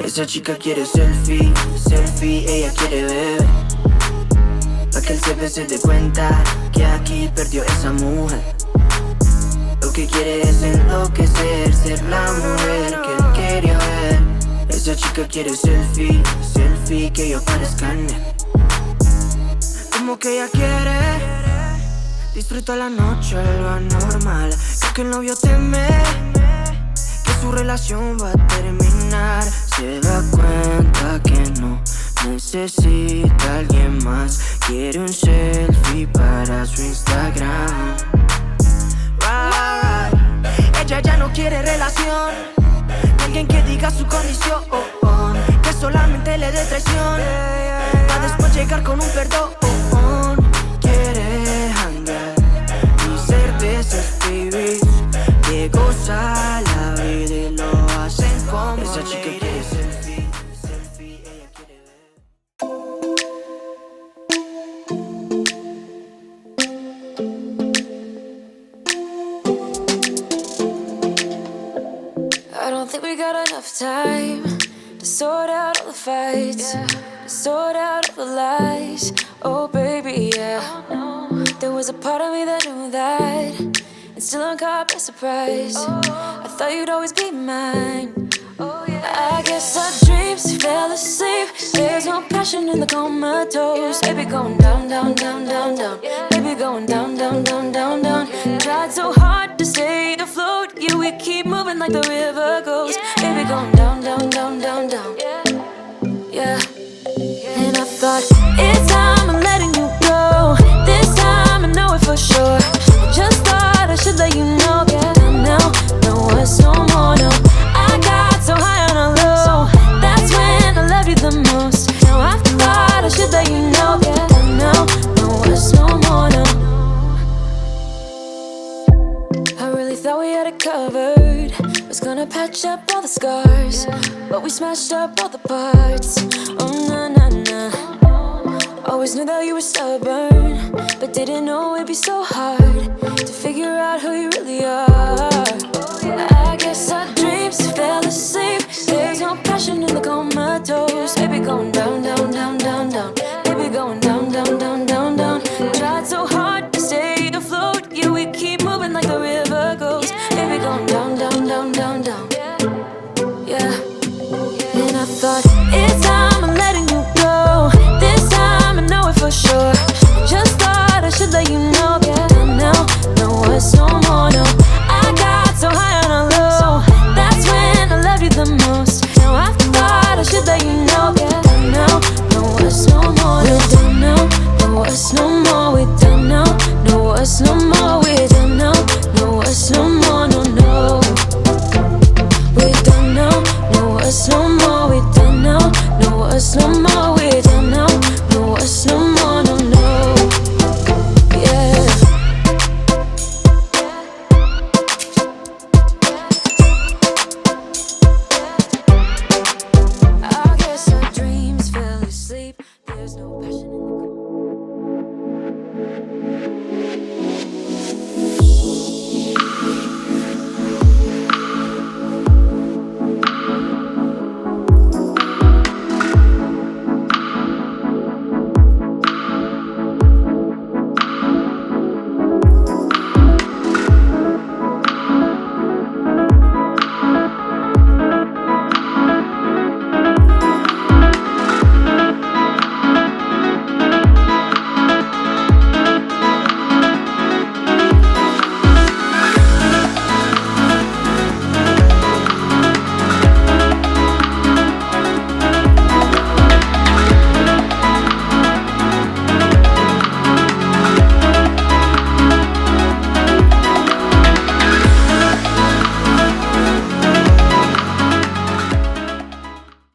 Esa chica quiere selfie, selfie, ella quiere ver. Pa' que el CP se dé cuenta que aquí perdió esa mujer. Lo que quiere es enloquecer, ser la mujer que él quería ver. Esa chica quiere selfie, selfie, que yo parezca en él. Como que ella quiere disfruta la noche, lo anormal. Creo que el novio teme que su relación va a terminar. Se da cuenta que no necesita a alguien más. Quiere un selfie para su Instagram. Ella ya no quiere relación, alguien que diga su condición, que solamente le dé traición, para después llegar con un perdón. Quiere hangar y cervezas, baby, que goza la vida y lo hacen como esa chica quiere selfie, selfie, ella quiere ver. I don't think we got enough time to sort out all the fights, to sort out all the lies. Oh baby, yeah. There was a part of me that knew that, and still I'm caught by surprise. I thought you'd always be mine. I guess our dreams fell asleep. There's no passion in the comatose. Baby going down, down, down, down, down. Baby going down, down, down, down, down. Tried so hard to stay afloat. Yeah, we keep moving like the river goes. Baby going down, down, down, down, down. Yeah. And I thought, it's time I'm letting you go. This time I know it for sure. I just thought I should let you know. Yeah, now, no words, no more, no. I got so high on a low. That's when I loved you the most. Now I thought I should let you know. Yeah, now, no words, no more, no. I really thought we had it covered. Was gonna patch up all the scars, but we smashed up all the parts. Oh na na na. Always knew that you were stubborn, but didn't know it'd be so hard to figure out who you really are. I guess our dreams fell asleep. There's no passion in the comatose. Baby going down, down, down, down, down. Baby going down, down, down, down, down. Tried so hard to stay afloat. Yeah, we keep moving like the river goes. Baby going down.